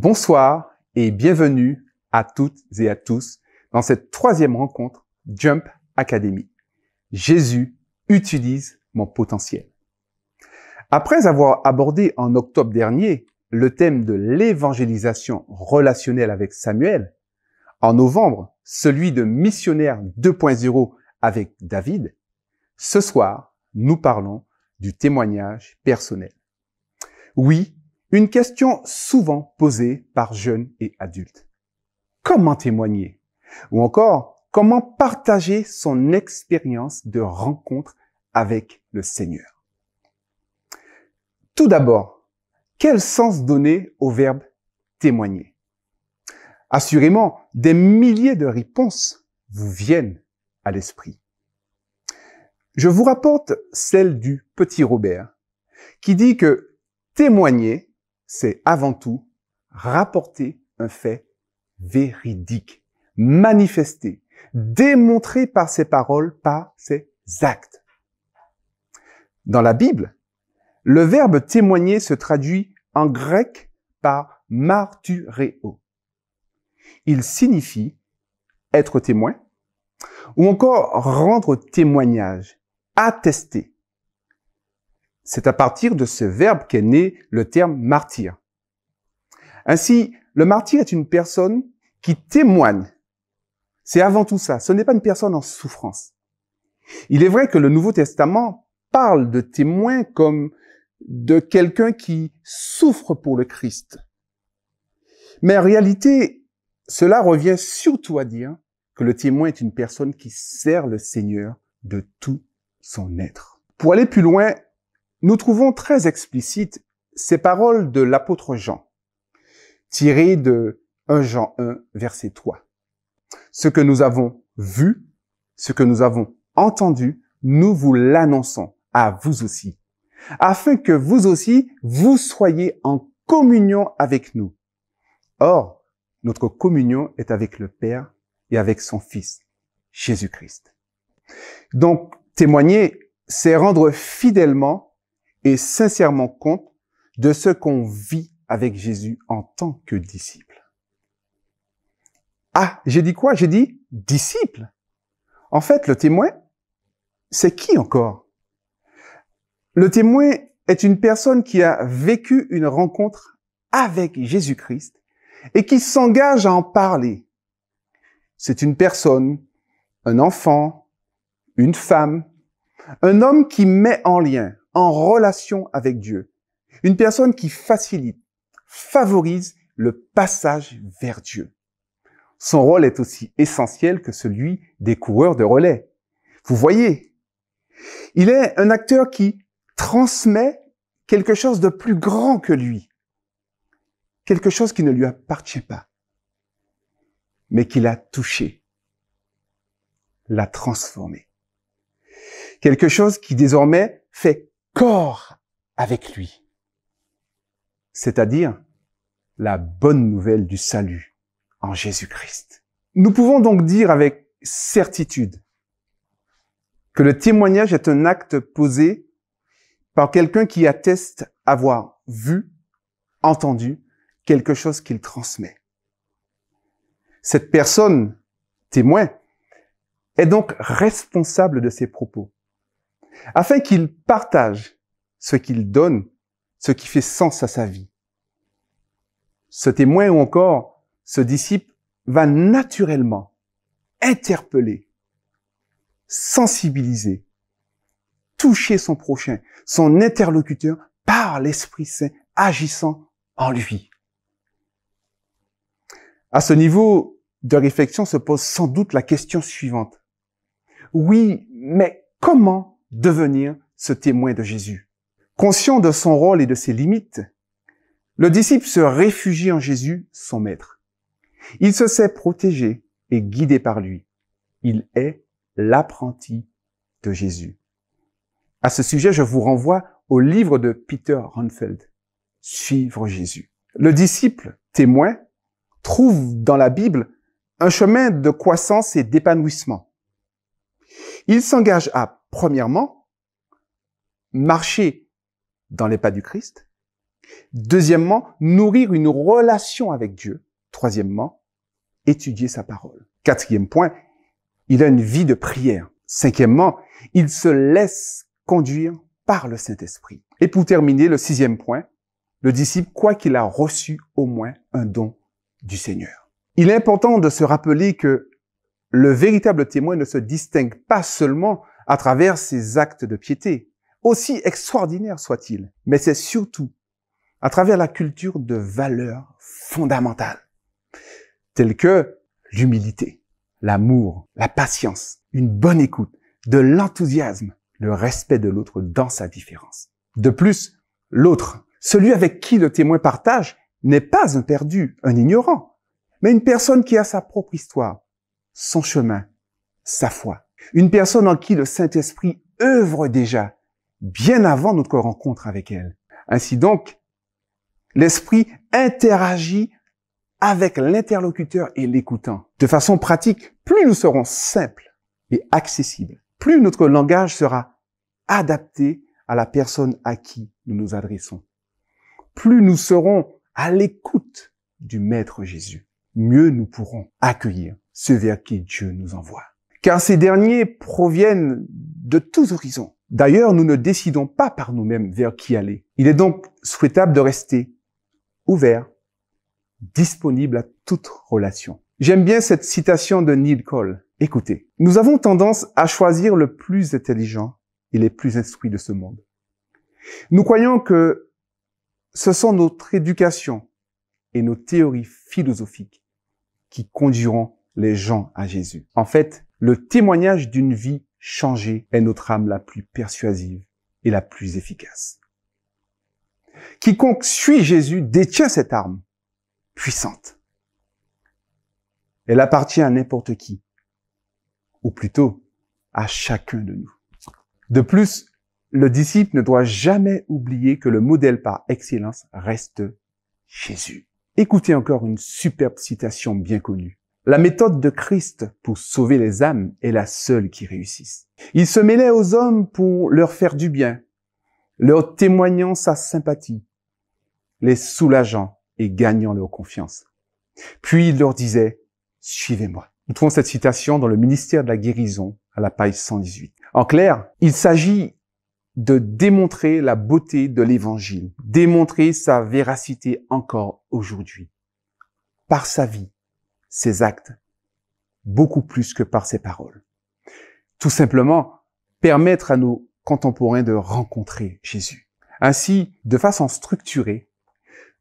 Bonsoir et bienvenue à toutes et à tous dans cette troisième rencontre Jump Academy. Jésus utilise mon potentiel. Après avoir abordé en octobre dernier le thème de l'évangélisation relationnelle avec Samuel, en novembre, celui de missionnaire 2.0 avec David, ce soir, nous parlons du témoignage personnel. Oui, une question souvent posée par jeunes et adultes. Comment témoigner? Ou encore, comment partager son expérience de rencontre avec le Seigneur? Tout d'abord, quel sens donner au verbe témoigner? Assurément, des milliers de réponses vous viennent à l'esprit. Je vous rapporte celle du petit Robert, qui dit que témoigner, c'est avant tout rapporter un fait véridique, manifesté, démontré par ses paroles, par ses actes. Dans la Bible, le verbe témoigner se traduit en grec par marturéo. Il signifie être témoin ou encore rendre témoignage, attester. C'est à partir de ce verbe qu'est né le terme martyr. Ainsi, le martyr est une personne qui témoigne. C'est avant tout ça. Ce n'est pas une personne en souffrance. Il est vrai que le Nouveau Testament parle de témoin comme de quelqu'un qui souffre pour le Christ. Mais en réalité, cela revient surtout à dire que le témoin est une personne qui sert le Seigneur de tout son être. Pour aller plus loin, nous trouvons très explicites ces paroles de l'apôtre Jean, tirées de 1 Jean 1, verset 3. Ce que nous avons vu, ce que nous avons entendu, nous vous l'annonçons à vous aussi, afin que vous aussi, vous soyez en communion avec nous. Or, notre communion est avec le Père et avec son Fils, Jésus-Christ. Donc, témoigner, c'est rendre fidèlement et sincèrement compte de ce qu'on vit avec Jésus en tant que disciple. Ah, j'ai dit quoi? J'ai dit disciple. En fait, le témoin, c'est qui encore? Le témoin est une personne qui a vécu une rencontre avec Jésus-Christ et qui s'engage à en parler. C'est une personne, un enfant, une femme, un homme qui met en lien, en relation avec Dieu. Une personne qui facilite, favorise le passage vers Dieu. Son rôle est aussi essentiel que celui des coureurs de relais. Vous voyez, il est un acteur qui transmet quelque chose de plus grand que lui. Quelque chose qui ne lui appartient pas, mais qui l'a touché, l'a transformé. Quelque chose qui désormais fait corps avec lui. C'est-à-dire la bonne nouvelle du salut en Jésus-Christ. Nous pouvons donc dire avec certitude que le témoignage est un acte posé par quelqu'un qui atteste avoir vu, entendu quelque chose qu'il transmet. Cette personne, témoin, est donc responsable de ses propos, afin qu'il partage ce qu'il donne, ce qui fait sens à sa vie. Ce témoin ou encore ce disciple va naturellement interpeller, sensibiliser, toucher son prochain, son interlocuteur par l'Esprit Saint agissant en lui. À ce niveau de réflexion se pose sans doute la question suivante. Oui, mais comment devenir ce témoin de Jésus? Conscient de son rôle et de ses limites, le disciple se réfugie en Jésus, son maître. Il se sait protégé et guidé par lui. Il est l'apprenti de Jésus. À ce sujet, je vous renvoie au livre de Peter Ronfeld, Suivre Jésus. Le disciple témoin trouve dans la Bible un chemin de croissance et d'épanouissement. Il s'engage à, premièrement, marcher dans les pas du Christ, Deuxièmement, nourrir une relation avec Dieu. Troisièmement, étudier sa parole. Quatrième point, il a une vie de prière. Cinquièmement, il se laisse conduire par le Saint-Esprit. Et pour terminer, le sixième point, le disciple croit qu'il a reçu au moins un don du Seigneur. Il est important de se rappeler que le véritable témoin ne se distingue pas seulement à travers ses actes de piété, aussi extraordinaires soient-ils, mais c'est surtout à travers la culture de valeurs fondamentales, telles que l'humilité, l'amour, la patience, une bonne écoute, de l'enthousiasme, le respect de l'autre dans sa différence. De plus, l'autre, celui avec qui le témoin partage, n'est pas un perdu, un ignorant, mais une personne qui a sa propre histoire, son chemin, sa foi. Une personne en qui le Saint-Esprit œuvre déjà, bien avant notre rencontre avec elle. Ainsi donc, l'Esprit interagit avec l'interlocuteur et l'écoutant. De façon pratique, plus nous serons simples et accessibles, plus notre langage sera adapté à la personne à qui nous nous adressons. Plus nous serons à l'écoute du Maître Jésus, mieux nous pourrons accueillir ceux vers qui Dieu nous envoie. Car ces derniers proviennent de tous horizons. D'ailleurs, nous ne décidons pas par nous-mêmes vers qui aller. Il est donc souhaitable de rester ouvert, disponible à toute relation. J'aime bien cette citation de Neil Cole. Écoutez, nous avons tendance à choisir le plus intelligent et les plus instruits de ce monde. Nous croyons que ce sont notre éducation et nos théories philosophiques qui conduiront les gens à Jésus. En fait, le témoignage d'une vie changée est notre arme la plus persuasive et la plus efficace. Quiconque suit Jésus détient cette arme puissante. Elle appartient à n'importe qui, ou plutôt à chacun de nous. De plus, le disciple ne doit jamais oublier que le modèle par excellence reste Jésus. Écoutez encore une superbe citation bien connue. La méthode de Christ pour sauver les âmes est la seule qui réussisse. Il se mêlait aux hommes pour leur faire du bien, leur témoignant sa sympathie, les soulageant et gagnant leur confiance. Puis il leur disait « Suivez-moi ». Nous trouvons cette citation dans le ministère de la guérison à la page 118. En clair, il s'agit de démontrer la beauté de l'Évangile, démontrer sa véracité encore aujourd'hui, par sa vie, ses actes, beaucoup plus que par ses paroles. Tout simplement, permettre à nos contemporains de rencontrer Jésus. Ainsi, de façon structurée,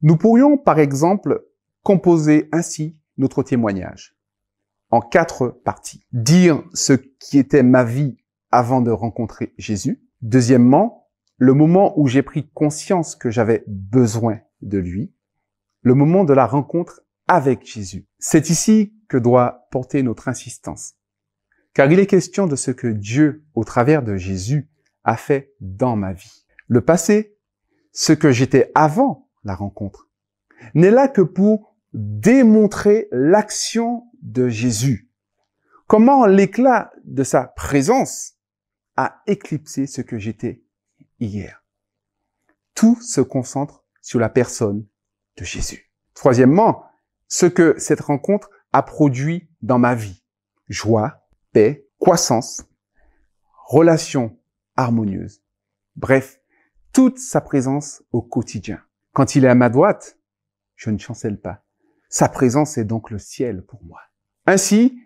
nous pourrions, par exemple, composer ainsi notre témoignage en 4 parties. Dire ce qui était ma vie avant de rencontrer Jésus. Deuxièmement, le moment où j'ai pris conscience que j'avais besoin de lui. Le moment de la rencontre avec Jésus. C'est ici que doit porter notre insistance. Car il est question de ce que Dieu, au travers de Jésus, a fait dans ma vie. Le passé, ce que j'étais avant la rencontre, n'est là que pour démontrer l'action de Jésus. Comment l'éclat de sa présence a éclipsé ce que j'étais hier. Tout se concentre sur la personne de Jésus. Troisièmement, ce que cette rencontre a produit dans ma vie. Joie, paix, croissance, relations harmonieuses. Bref, toute sa présence au quotidien. Quand il est à ma droite, je ne chancelle pas. Sa présence est donc le ciel pour moi. Ainsi,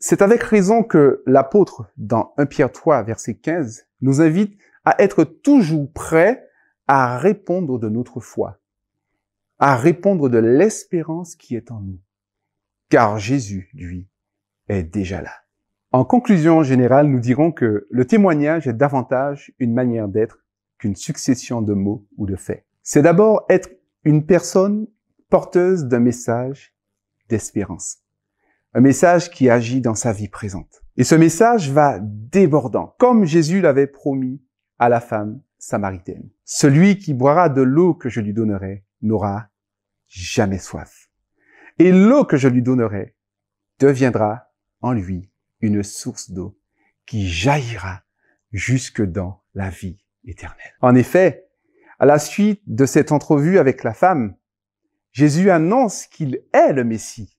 c'est avec raison que l'apôtre, dans 1 Pierre 3, verset 15, nous invite à être toujours prêts à répondre de notre foi, à répondre de l'espérance qui est en nous. Car Jésus, lui, est déjà là. En conclusion générale, nous dirons que le témoignage est davantage une manière d'être qu'une succession de mots ou de faits. C'est d'abord être une personne porteuse d'un message d'espérance. Un message qui agit dans sa vie présente. Et ce message va débordant, comme Jésus l'avait promis à la femme samaritaine. Celui qui boira de l'eau que je lui donnerai n'aura jamais soif. Et l'eau que je lui donnerai deviendra en lui une source d'eau qui jaillira jusque dans la vie éternelle. En effet, À la suite de cette entrevue avec la femme, Jésus annonce qu'il est le Messie.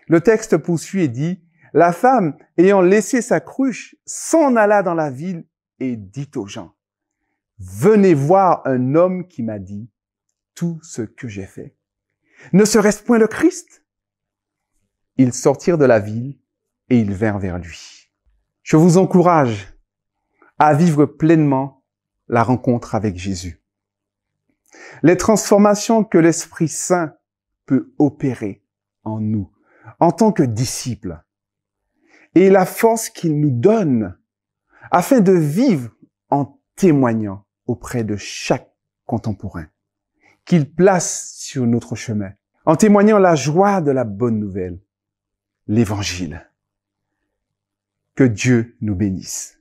Le texte poursuit et dit, « La femme, ayant laissé sa cruche, s'en alla dans la ville et dit aux gens, « Venez voir un homme qui m'a dit tout ce que j'ai fait. Ne serait-ce point le Christ ?» Ils sortirent de la ville et ils vinrent vers lui. Je vous encourage à vivre pleinement la rencontre avec Jésus. Les transformations que l'Esprit Saint peut opérer en nous, en tant que disciples, et la force qu'il nous donne afin de vivre en témoignant auprès de chaque contemporain qu'il place sur notre chemin, en témoignant la joie de la bonne nouvelle, l'Évangile. Que Dieu nous bénisse.